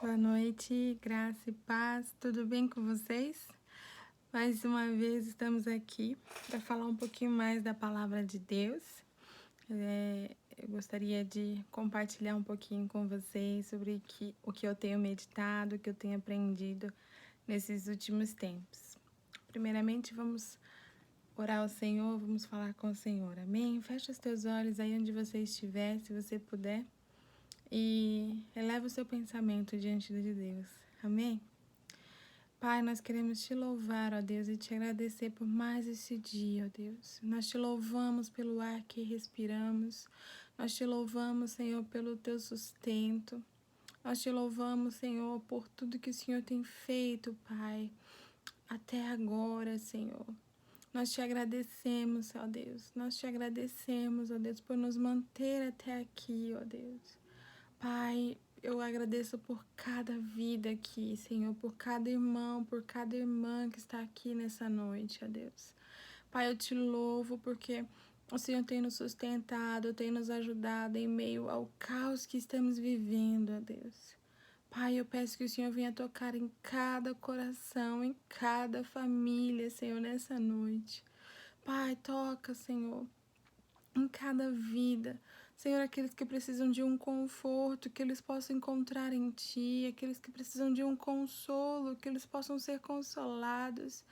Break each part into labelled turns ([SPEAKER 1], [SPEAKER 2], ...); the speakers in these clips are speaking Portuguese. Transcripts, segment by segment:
[SPEAKER 1] Boa noite, graça e paz, tudo bem com vocês? Mais uma vez estamos aqui para falar um pouquinho mais da palavra de Deus. Eu gostaria de compartilhar um pouquinho com vocês sobre o que eu tenho meditado, o que eu tenho aprendido nesses últimos tempos. Primeiramente, vamos orar ao Senhor, vamos falar com o Senhor, amém? Fecha os teus olhos aí onde você estiver, se você puder. E eleva o seu pensamento diante de Deus. Amém? Pai, nós queremos te louvar, ó Deus, e te agradecer por mais esse dia, ó Deus. Nós te louvamos pelo ar que respiramos. Nós te louvamos, Senhor, pelo teu sustento. Nós te louvamos, Senhor, por tudo que o Senhor tem feito, Pai, até agora, Senhor. Nós te agradecemos, ó Deus. Nós te agradecemos, ó Deus, por nos manter até aqui, ó Deus. Pai, eu agradeço por cada vida aqui, Senhor, por cada irmão, por cada irmã que está aqui nessa noite, ó Deus. Pai, eu te louvo porque o Senhor tem nos sustentado, tem nos ajudado em meio ao caos que estamos vivendo, ó Deus. Pai, eu peço que o Senhor venha tocar em cada coração, em cada família, Senhor, nessa noite. Pai, toca, Senhor, em cada vida. Senhor, aqueles que precisam de um conforto, que eles possam encontrar em Ti, aqueles que precisam de um consolo, que eles possam ser consolados,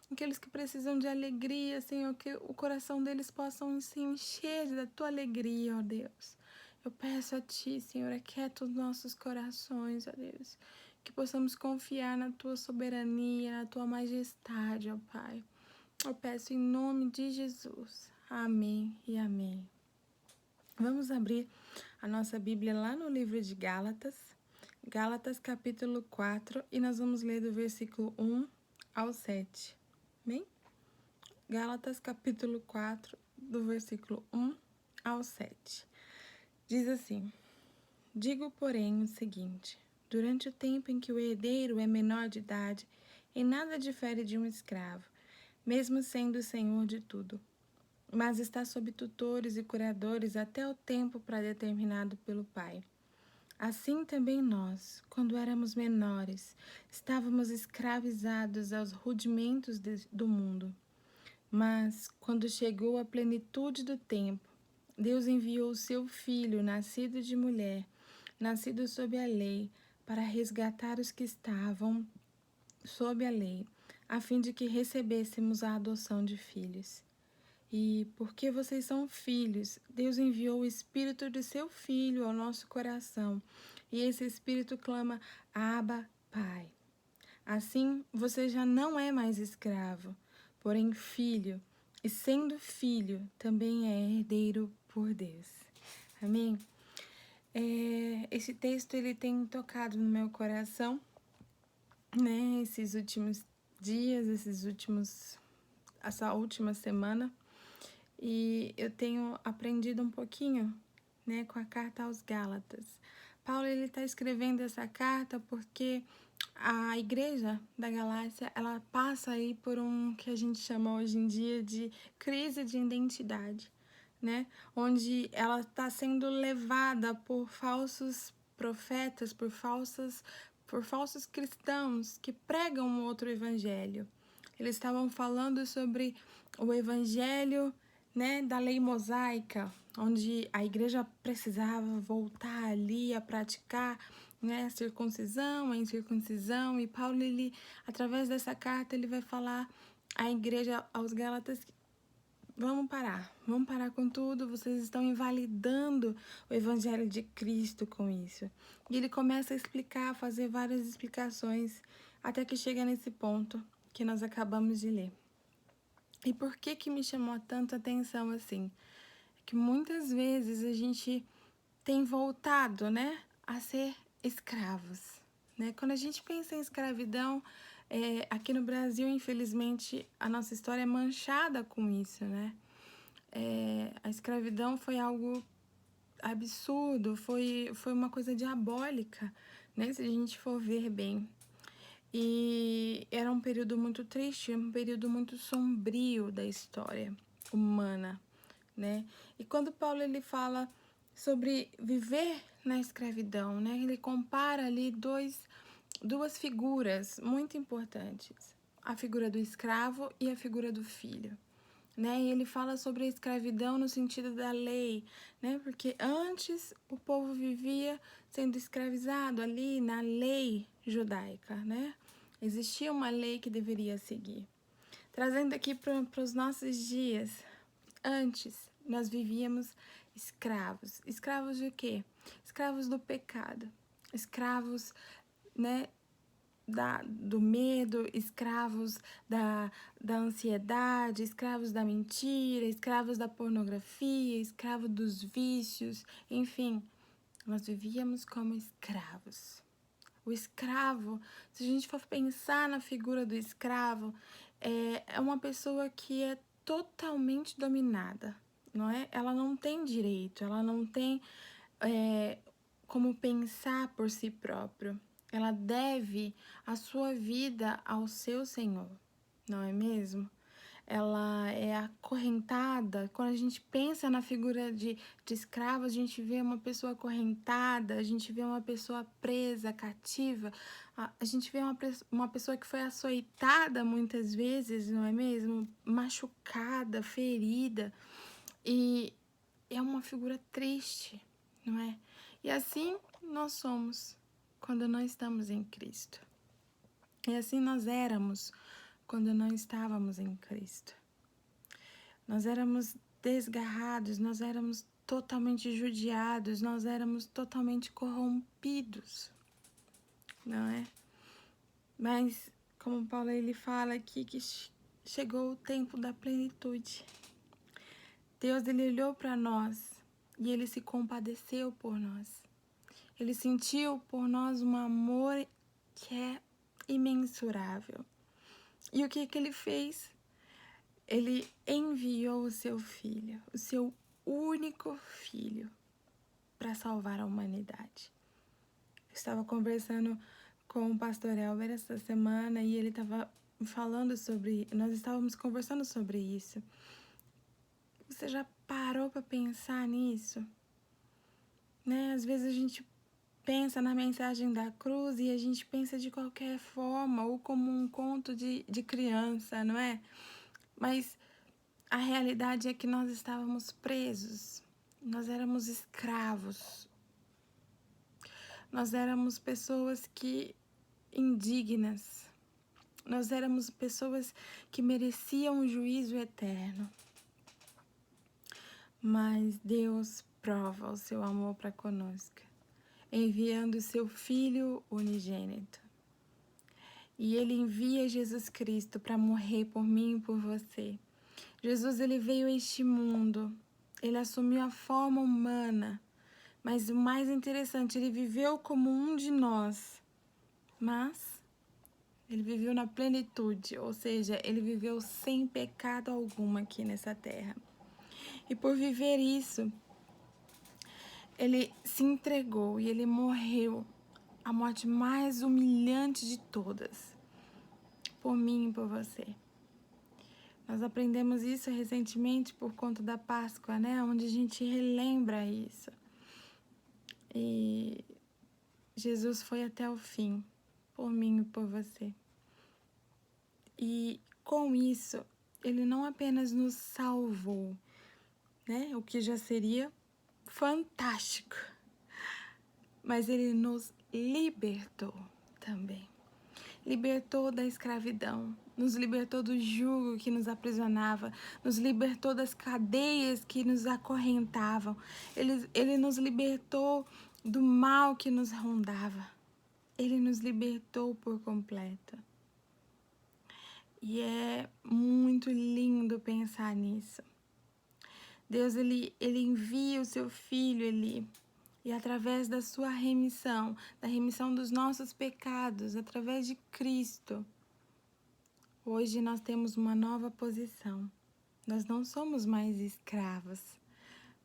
[SPEAKER 1] aqueles que precisam de alegria, Senhor, que o coração deles possam se encher da Tua alegria, ó Deus. Eu peço a Ti, Senhor, aquieta os nossos corações, ó Deus, que possamos confiar na Tua soberania, na Tua majestade, ó Pai. Eu peço em nome de Jesus. Amém e amém. Vamos abrir a nossa Bíblia lá no livro de Gálatas, Gálatas capítulo 4, e nós vamos ler do versículo 1 ao 7. Amém? Gálatas capítulo 4, do versículo 1 ao 7. Diz assim: Digo, porém, o seguinte: durante o tempo em que o herdeiro é menor de idade, em nada difere de um escravo, mesmo sendo o senhor de tudo, mas está sob tutores e curadores até o tempo pré-determinado pelo Pai. Assim também nós, quando éramos menores, estávamos escravizados aos rudimentos do mundo. Mas, quando chegou a plenitude do tempo, Deus enviou o seu Filho, nascido de mulher, nascido sob a lei, para resgatar os que estavam sob a lei, a fim de que recebêssemos a adoção de filhos. E porque vocês são filhos, Deus enviou o Espírito de seu Filho ao nosso coração. E esse Espírito clama: Abba, Pai. Assim, você já não é mais escravo, porém filho. E sendo filho, também é herdeiro por Deus. Amém? Esse texto ele tem tocado no meu coração, né? Esses últimos dias, essa última semana. E eu tenho aprendido um pouquinho, né, com a carta aos Gálatas. Paulo ele está escrevendo essa carta porque a igreja da Galácia ela passa aí por um que a gente chama hoje em dia de crise de identidade, né, onde ela está sendo levada por falsos profetas, por falsos cristãos que pregam um outro evangelho. Eles estavam falando sobre o evangelho, né, da lei mosaica, onde a igreja precisava voltar ali a praticar, né, a circuncisão, a incircuncisão. E Paulo, ele, através dessa carta, ele vai falar à igreja, aos Gálatas, vamos parar com tudo, vocês estão invalidando o evangelho de Cristo com isso. E ele começa a explicar, a fazer várias explicações, até que chega nesse ponto que nós acabamos de ler. E por que me chamou tanta atenção assim? É que muitas vezes a gente tem voltado, né, a ser escravos, né? Quando a gente pensa em escravidão, aqui no Brasil, infelizmente, a nossa história é manchada com isso, né? A escravidão foi algo absurdo, foi uma coisa diabólica, né? Se a gente for ver bem. E era um período muito triste, um período muito sombrio da história humana, né? E quando Paulo ele fala sobre viver na escravidão, né? Ele compara ali duas figuras muito importantes, a figura do escravo e a figura do filho, né? E ele fala sobre a escravidão no sentido da lei, né? Porque antes o povo vivia sendo escravizado ali na lei judaica, né? Existia uma lei que deveria seguir. Trazendo aqui para os nossos dias, antes nós vivíamos escravos. Escravos de quê? Escravos do pecado. Escravos, né, do medo, escravos da ansiedade, escravos da mentira, escravos da pornografia, escravos dos vícios, enfim, nós vivíamos como escravos. O escravo, se a gente for pensar na figura do escravo, é uma pessoa que é totalmente dominada, não é? Ela não tem direito, ela não tem como pensar por si próprio. Ela deve a sua vida ao seu Senhor, não é mesmo? Ela é acorrentada. Quando a gente pensa na figura de escravo, a gente vê uma pessoa acorrentada, a gente vê uma pessoa presa, cativa, a gente vê uma pessoa que foi açoitada muitas vezes, não é mesmo? Machucada, ferida. E é uma figura triste, não é? E assim nós somos quando não estamos em Cristo. E assim nós éramos quando não estávamos em Cristo. Nós éramos desgarrados, nós éramos totalmente judiados, nós éramos totalmente corrompidos, não é? Mas, como Paulo ele fala aqui, que chegou o tempo da plenitude. Deus ele olhou para nós e ele se compadeceu por nós. Ele sentiu por nós um amor que é imensurável. E o que ele fez? Ele enviou o seu filho, o seu único filho, para salvar a humanidade. Eu estava conversando com o pastor Elber essa semana e ele estava falando sobre, nós estávamos conversando sobre isso. Você já parou para pensar nisso? Né? Às vezes a gente pensa na mensagem da cruz e a gente pensa de qualquer forma, ou como um conto de criança, não é? Mas a realidade é que nós estávamos presos, nós éramos escravos, nós éramos pessoas indignas, nós éramos pessoas que mereciam um juízo eterno. Mas Deus prova o seu amor para conosco, enviando o seu Filho unigênito. E Ele envia Jesus Cristo para morrer por mim e por você. Jesus ele veio a este mundo, ele assumiu a forma humana, mas o mais interessante, ele viveu como um de nós, mas ele viveu na plenitude, ou seja, ele viveu sem pecado algum aqui nessa terra. E por viver isso, ele se entregou e ele morreu a morte mais humilhante de todas, por mim e por você. Nós aprendemos isso recentemente por conta da Páscoa, né? Onde a gente relembra isso. E Jesus foi até o fim, por mim e por você. E com isso, ele não apenas nos salvou, né? O que já seria fantástico, mas ele nos libertou também. Libertou da escravidão, nos libertou do jugo que nos aprisionava, nos libertou das cadeias que nos acorrentavam, ele nos libertou do mal que nos rondava, ele nos libertou por completo. E é muito lindo pensar nisso. Deus, ele envia o seu Filho, e através da sua remissão, da remissão dos nossos pecados, através de Cristo, hoje nós temos uma nova posição. Nós não somos mais escravos,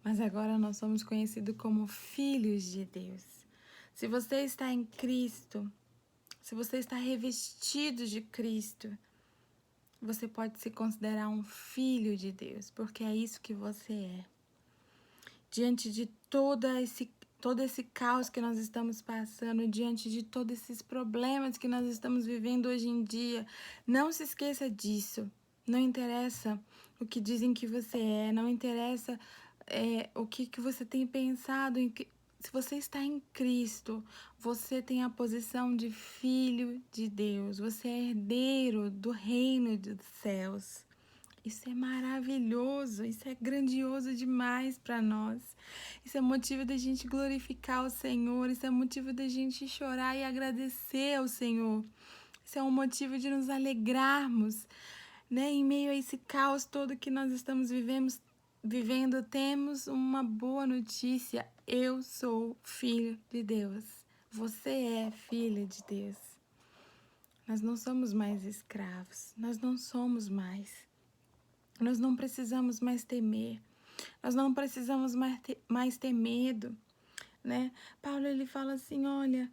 [SPEAKER 1] mas agora nós somos conhecidos como filhos de Deus. Se você está em Cristo, se você está revestido de Cristo, você pode se considerar um filho de Deus, porque é isso que você é. Diante de toda todo esse caos que nós estamos passando, diante de todos esses problemas que nós estamos vivendo hoje em dia. Não se esqueça disso. Não interessa o que dizem que você é, não interessa o que você tem pensado. Se você está em Cristo, você tem a posição de filho de Deus, você é herdeiro do reino dos céus. Isso é maravilhoso, isso é grandioso demais para nós. Isso é motivo da gente glorificar o Senhor, isso é motivo da gente chorar e agradecer ao Senhor. Isso é um motivo de nos alegrarmos, né? Em meio a esse caos todo que nós estamos vivendo, temos uma boa notícia. Eu sou filho de Deus. Você é filha de Deus. Nós não somos mais escravos, nós não somos mais. Nós não precisamos mais temer, nós não precisamos mais ter medo, né? Paulo, ele fala assim, olha,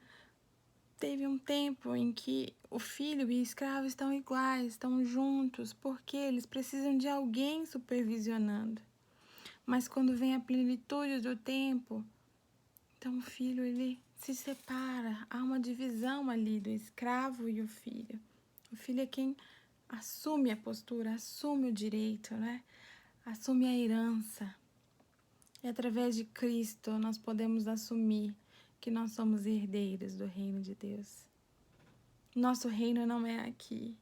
[SPEAKER 1] teve um tempo em que o filho e o escravo estão iguais, estão juntos, porque eles precisam de alguém supervisionando. Mas quando vem a plenitude do tempo, então o filho, ele se separa, há uma divisão ali do escravo e o filho. O filho é quem assume a postura, assume o direito, né? Assume a herança. E através de Cristo nós podemos assumir que nós somos herdeiros do reino de Deus. Nosso reino não é aqui.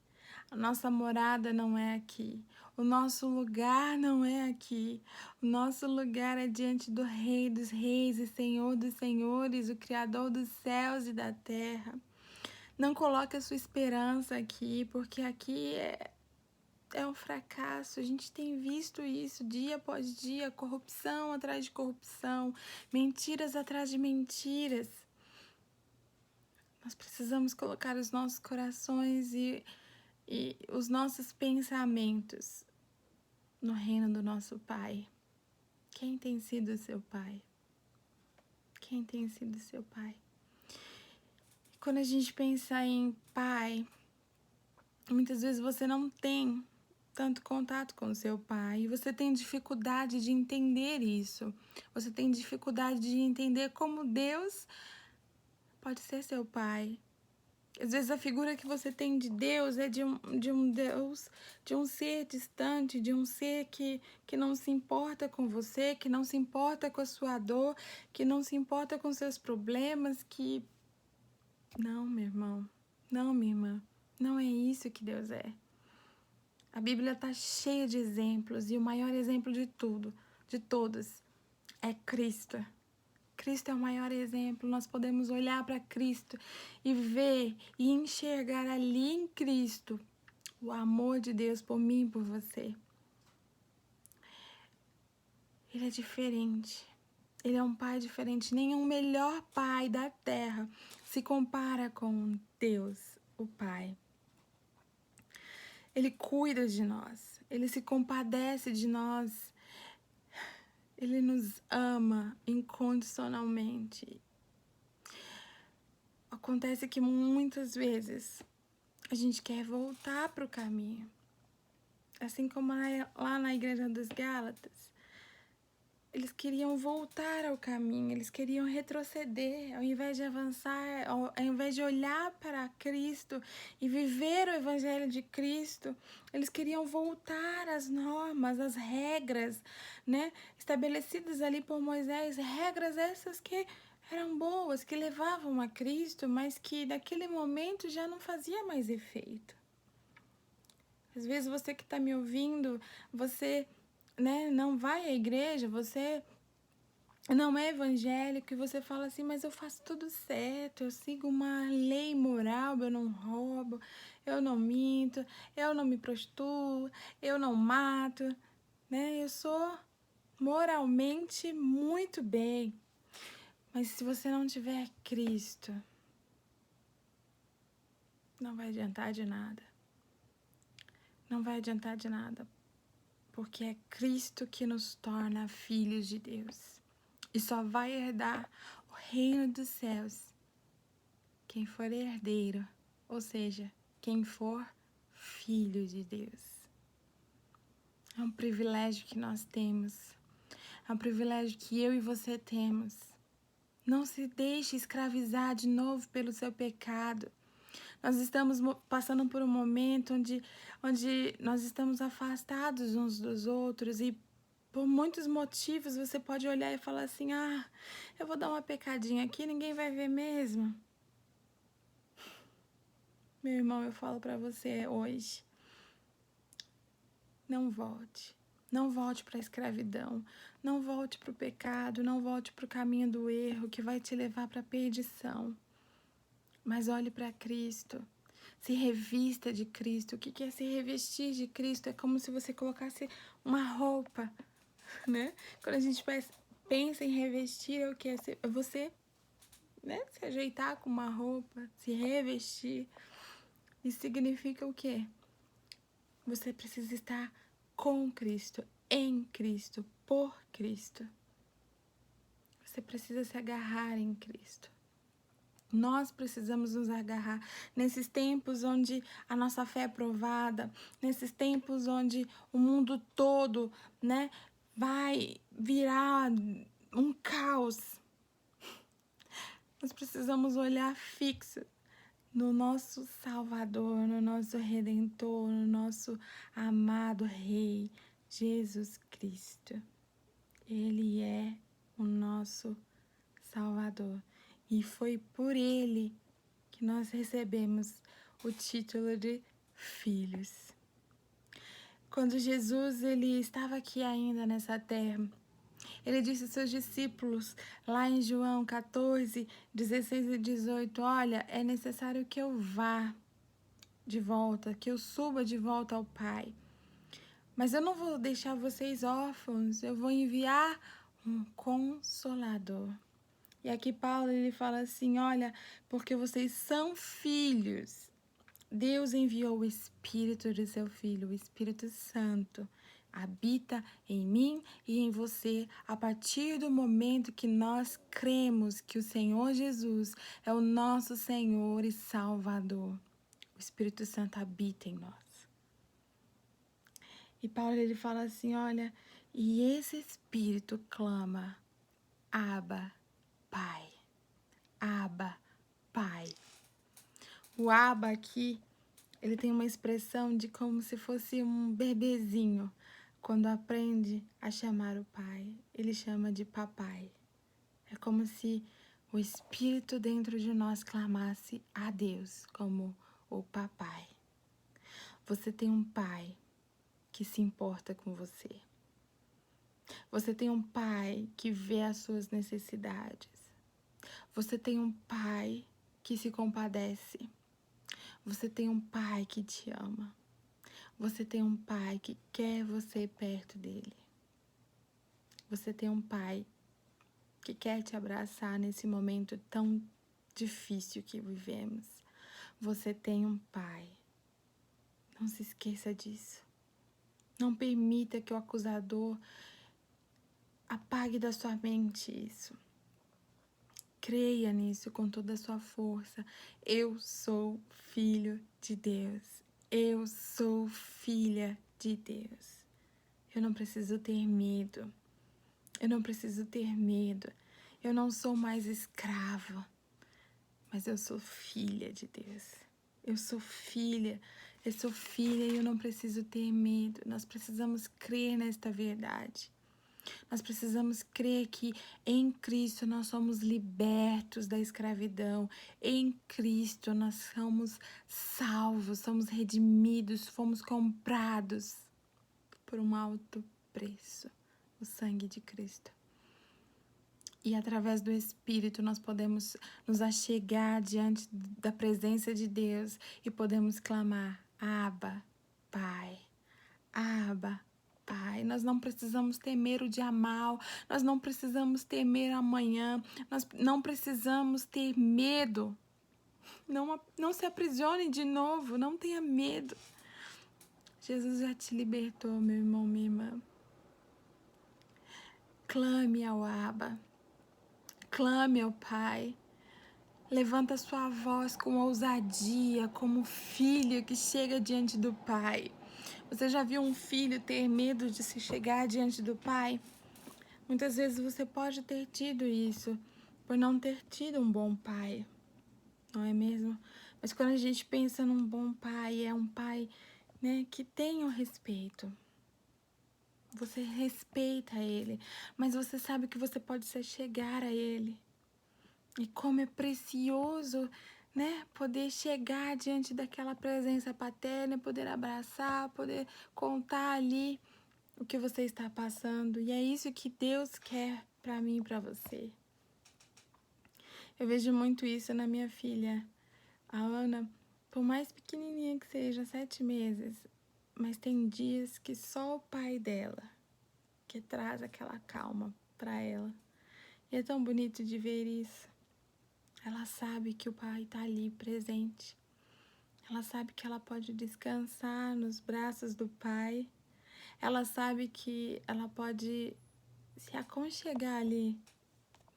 [SPEAKER 1] A nossa morada não é aqui. O nosso lugar não é aqui. O nosso lugar é diante do Rei dos Reis e Senhor dos Senhores, o Criador dos céus e da terra. Não coloque a sua esperança aqui, porque aqui é um fracasso. A gente tem visto isso dia após dia, corrupção atrás de corrupção, mentiras atrás de mentiras. Nós precisamos colocar os nossos corações e os nossos pensamentos no reino do nosso Pai. Quem tem sido seu Pai? Quem tem sido seu Pai? Quando a gente pensa em Pai, muitas vezes você não tem tanto contato com o seu pai, e você tem dificuldade de entender isso. Você tem dificuldade de entender como Deus pode ser seu pai. Às vezes a figura que você tem de Deus é de um Deus, de um ser distante, de um ser que não se importa com você, que não se importa com a sua dor, que não se importa com seus problemas, que... Não, meu irmão, não, minha irmã, não é isso que Deus é. A Bíblia está cheia de exemplos e o maior exemplo de todos, é Cristo. Cristo é o maior exemplo. Nós podemos olhar para Cristo e ver e enxergar ali em Cristo o amor de Deus por mim e por você. Ele é diferente. Ele é um pai diferente. Nenhum melhor pai da terra se compara com Deus, o Pai. Ele cuida de nós, ele se compadece de nós, ele nos ama incondicionalmente. Acontece que muitas vezes a gente quer voltar para o caminho, assim como lá na igreja dos Gálatas. Eles queriam voltar ao caminho, eles queriam retroceder, ao invés de avançar, ao invés de olhar para Cristo e viver o Evangelho de Cristo, eles queriam voltar às normas, às regras, né, estabelecidas ali por Moisés, regras essas que eram boas, que levavam a Cristo, mas que naquele momento já não fazia mais efeito. Às vezes você que está me ouvindo, você... não vai à igreja, você não é evangélico e você fala assim, mas eu faço tudo certo, eu sigo uma lei moral, eu não roubo, eu não minto, eu não me prostituo, eu não mato, né? Eu sou moralmente muito bem. Mas se você não tiver Cristo, não vai adiantar de nada. Não vai adiantar de nada. Porque é Cristo que nos torna filhos de Deus. E só vai herdar o reino dos céus quem for herdeiro, ou seja, quem for filho de Deus. É um privilégio que nós temos. É um privilégio que eu e você temos. Não se deixe escravizar de novo pelo seu pecado. Nós estamos passando por um momento onde nós estamos afastados uns dos outros e por muitos motivos você pode olhar e falar assim, eu vou dar uma pecadinha aqui, ninguém vai ver mesmo. Meu irmão, eu falo para você hoje, não volte. Não volte para a escravidão, não volte para o pecado, não volte para o caminho do erro que vai te levar para a perdição. Mas olhe para Cristo, se revista de Cristo. O que é se revestir de Cristo? É como se você colocasse uma roupa, né? Quando a gente pensa em revestir, é o que? É você, né? Se ajeitar com uma roupa, se revestir. Isso significa o quê? Você precisa estar com Cristo, em Cristo, por Cristo. Você precisa se agarrar em Cristo. Nós precisamos nos agarrar nesses tempos onde a nossa fé é provada, nesses tempos onde o mundo todo, né, vai virar um caos. Nós precisamos olhar fixo no nosso Salvador, no nosso Redentor, no nosso amado Rei, Jesus Cristo. Ele é o nosso Salvador. E foi por Ele que nós recebemos o título de filhos. Quando Jesus ele estava aqui ainda nessa terra, ele disse aos seus discípulos, lá em João 14, 16 e 18, olha, é necessário que eu vá de volta, que eu suba de volta ao Pai. Mas eu não vou deixar vocês órfãos, eu vou enviar um Consolador. E aqui Paulo ele fala assim, olha, porque vocês são filhos, Deus enviou o Espírito de seu Filho, o Espírito Santo, habita em mim e em você a partir do momento que nós cremos que o Senhor Jesus é o nosso Senhor e Salvador. O Espírito Santo habita em nós. E Paulo ele fala assim, olha, e esse Espírito clama, Abba, Pai. Abba, Pai. O Abba aqui, ele tem uma expressão de como se fosse um bebezinho. Quando aprende a chamar o pai, ele chama de papai. É como se o Espírito dentro de nós clamasse a Deus como o papai. Você tem um pai que se importa com você. Você tem um pai que vê as suas necessidades. Você tem um pai que se compadece. Você tem um pai que te ama. Você tem um pai que quer você perto dele. Você tem um pai que quer te abraçar nesse momento tão difícil que vivemos. Você tem um pai. Não se esqueça disso. Não permita que o acusador apague da sua mente isso. Creia nisso com toda a sua força. Eu sou filho de Deus. Eu sou filha de Deus. Eu não preciso ter medo. Eu não preciso ter medo. Eu não sou mais escrava. Mas eu sou filha de Deus. Eu sou filha. Eu sou filha e eu não preciso ter medo. Nós precisamos crer nesta verdade. Nós precisamos crer que em Cristo nós somos libertos da escravidão. Em Cristo nós somos salvos, somos redimidos, fomos comprados por um alto preço, o sangue de Cristo. E através do Espírito nós podemos nos achegar diante da presença de Deus e podemos clamar, Abba, Pai, Abba, Pai. Nós não precisamos temer o dia mal, nós não precisamos temer amanhã, nós não precisamos ter medo. Não se aprisione de novo, não tenha medo. Jesus já te libertou, meu irmão, minha irmã. Clame ao Abba, clame ao Pai. Levanta sua voz com ousadia, como filho que chega diante do Pai. Você já viu um filho ter medo de se chegar diante do pai? Muitas vezes você pode ter tido isso, por não ter tido um bom pai, não é mesmo? Mas quando a gente pensa num bom pai, é um pai, né, que tem o respeito. Você respeita ele, mas você sabe que você pode se chegar a ele. E como é precioso, né, poder chegar diante daquela presença paterna, poder abraçar, poder contar ali o que você está passando. E é isso que Deus quer para mim e para você. Eu vejo muito isso na minha filha, a Ana, por mais pequenininha que seja, 7 meses, mas tem dias que só o pai dela que traz aquela calma para ela. E é tão bonito de ver isso. Ela sabe que o pai está ali presente. Ela sabe que ela pode descansar nos braços do pai. Ela sabe que ela pode se aconchegar ali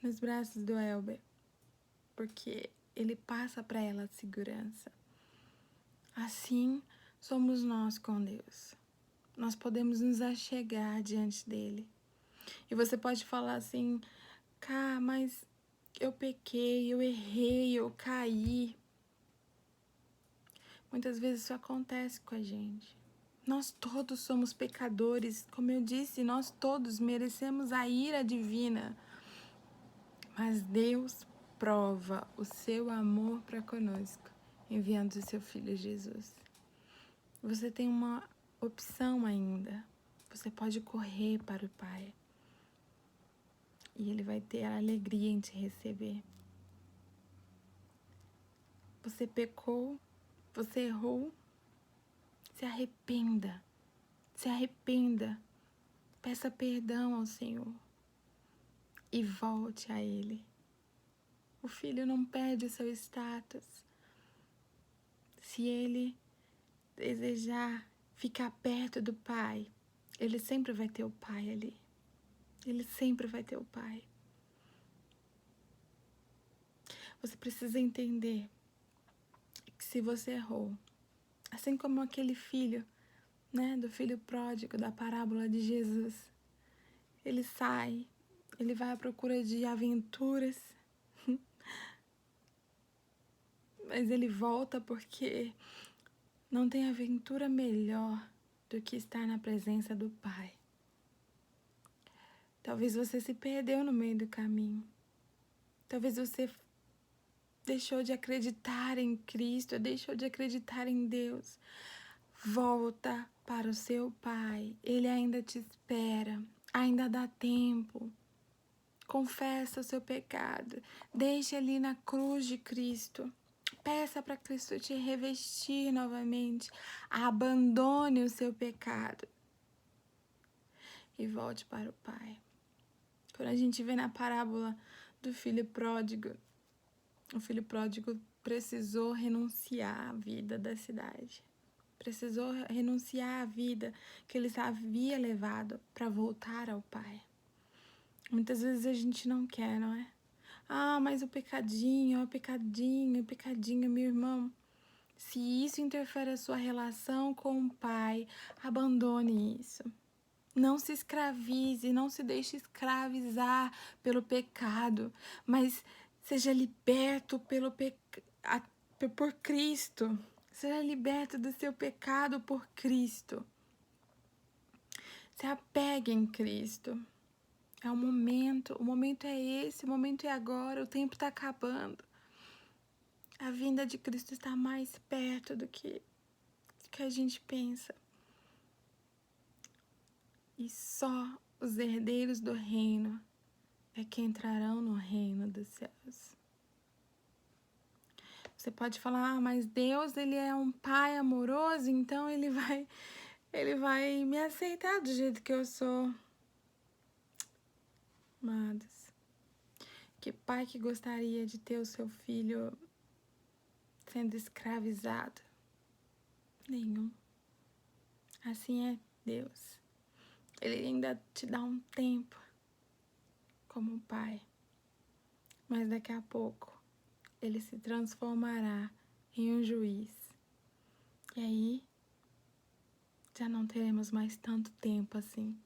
[SPEAKER 1] nos braços do Elber, porque ele passa para ela segurança. Assim somos nós com Deus. Nós podemos nos achegar diante dele. E você pode falar assim, Cá, mas eu pequei, eu errei, eu caí. Muitas vezes isso acontece com a gente. Nós todos somos pecadores, como eu disse, nós todos merecemos a ira divina. Mas Deus prova o seu amor para conosco, enviando o seu Filho Jesus. Você tem uma opção ainda. Você pode correr para o Pai. E Ele vai ter a alegria em te receber. Você pecou, você errou. Se arrependa. Se arrependa. Peça perdão ao Senhor. E volte a Ele. O filho não perde o seu status. Se ele desejar ficar perto do pai, ele sempre vai ter o pai ali. Ele sempre vai ter o pai. Você precisa entender que se você errou, assim como aquele filho, né, do filho pródigo da parábola de Jesus, ele sai, ele vai à procura de aventuras, mas ele volta porque não tem aventura melhor do que estar na presença do Pai. Talvez você se perdeu no meio do caminho. Talvez você deixou de acreditar em Cristo, deixou de acreditar em Deus. Volta para o seu Pai. Ele ainda te espera. Ainda dá tempo. Confessa o seu pecado. Deixe ali na cruz de Cristo. Peça para Cristo te revestir novamente. Abandone o seu pecado. E volte para o Pai. Quando a gente vê na parábola do filho pródigo, o filho pródigo precisou renunciar à vida da cidade. Precisou renunciar à vida que ele havia levado para voltar ao Pai. Muitas vezes a gente não quer, não é? Ah, mas o pecadinho, meu irmão. Se isso interfere a sua relação com o Pai, abandone isso. Não se escravize, não se deixe escravizar pelo pecado, mas seja liberto por Cristo. Seja liberto do seu pecado por Cristo. Se apegue em Cristo. É o momento é esse, o momento é agora, o tempo está acabando. A vinda de Cristo está mais perto do que a gente pensa. E só os herdeiros do reino é que entrarão no reino dos céus. Você pode falar, mas Deus, ele é um pai amoroso, então ele vai me aceitar do jeito que eu sou. Amados, que pai que gostaria de ter o seu filho sendo escravizado? Nenhum. Assim é Deus. Ele ainda te dá um tempo como pai, mas daqui a pouco ele se transformará em um juiz. E aí, já não teremos mais tanto tempo assim.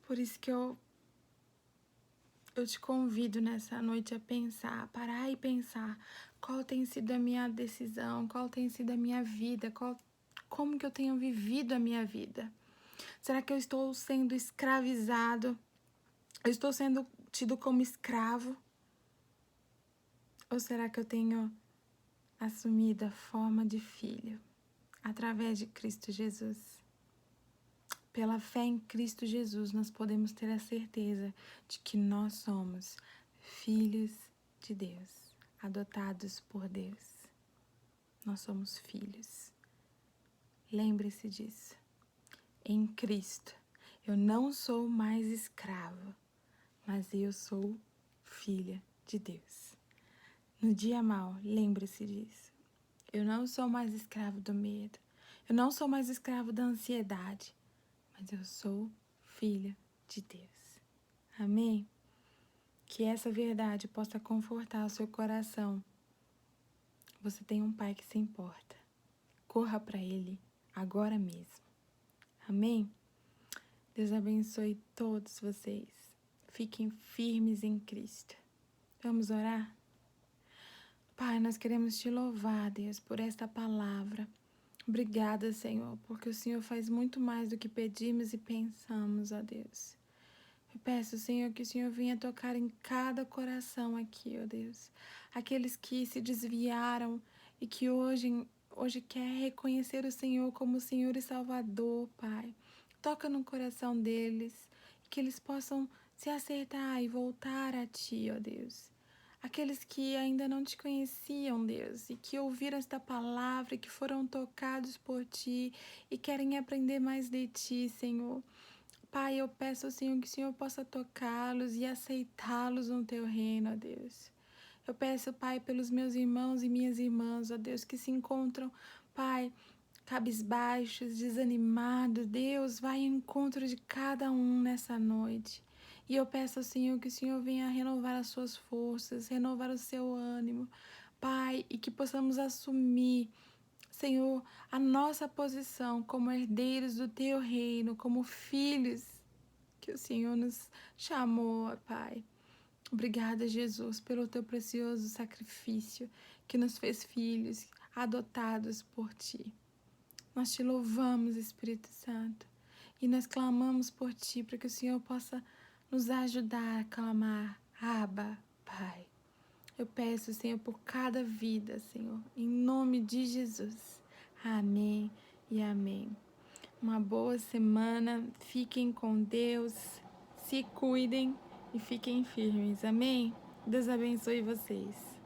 [SPEAKER 1] Por isso que eu eu te convido nessa noite a pensar, parar e pensar qual tem sido a minha decisão, qual tem sido a minha vida, como que eu tenho vivido a minha vida. Será que eu estou sendo escravizado? Eu estou sendo tido como escravo? Ou será que eu tenho assumido a forma de filho através de Cristo Jesus? Pela fé em Cristo Jesus, nós podemos ter a certeza de que nós somos filhos de Deus, adotados por Deus. Nós somos filhos. Lembre-se disso. Em Cristo, eu não sou mais escravo, mas eu sou filha de Deus. No dia mau, lembre-se disso. Eu não sou mais escravo do medo. Eu não sou mais escravo da ansiedade, mas eu sou filha de Deus. Amém? Que essa verdade possa confortar o seu coração. Você tem um Pai que se importa. Corra para Ele agora mesmo. Amém? Deus abençoe todos vocês. Fiquem firmes em Cristo. Vamos orar? Pai, nós queremos te louvar, Deus, por esta palavra. Obrigada, Senhor, porque o Senhor faz muito mais do que pedimos e pensamos, ó Deus. Eu peço, Senhor, que o Senhor venha tocar em cada coração aqui, ó Deus. Aqueles que se desviaram e que hoje quer reconhecer o Senhor como Senhor e Salvador, Pai. Toca no coração deles, que eles possam se acertar e voltar a Ti, ó Deus. Aqueles que ainda não te conheciam, Deus, e que ouviram esta palavra, e que foram tocados por Ti e querem aprender mais de Ti, Senhor. Pai, eu peço ao Senhor que o Senhor possa tocá-los e aceitá-los no Teu reino, ó Deus. Eu peço, Pai, pelos meus irmãos e minhas irmãs, ó Deus, que se encontram, Pai, cabisbaixos, desanimados. Deus, vai em encontro de cada um nessa noite. E eu peço ao Senhor que o Senhor venha renovar as suas forças, renovar o seu ânimo, Pai, e que possamos assumir, Senhor, a nossa posição como herdeiros do Teu reino, como filhos que o Senhor nos chamou, Pai. Obrigada, Jesus, pelo Teu precioso sacrifício que nos fez filhos, adotados por Ti. Nós Te louvamos, Espírito Santo, e nós clamamos por Ti, para que o Senhor possa nos ajudar a clamar, Abba, Pai. Eu peço, Senhor, por cada vida, Senhor, em nome de Jesus. Amém e amém. Uma boa semana, fiquem com Deus, se cuidem e fiquem firmes, amém? Deus abençoe vocês.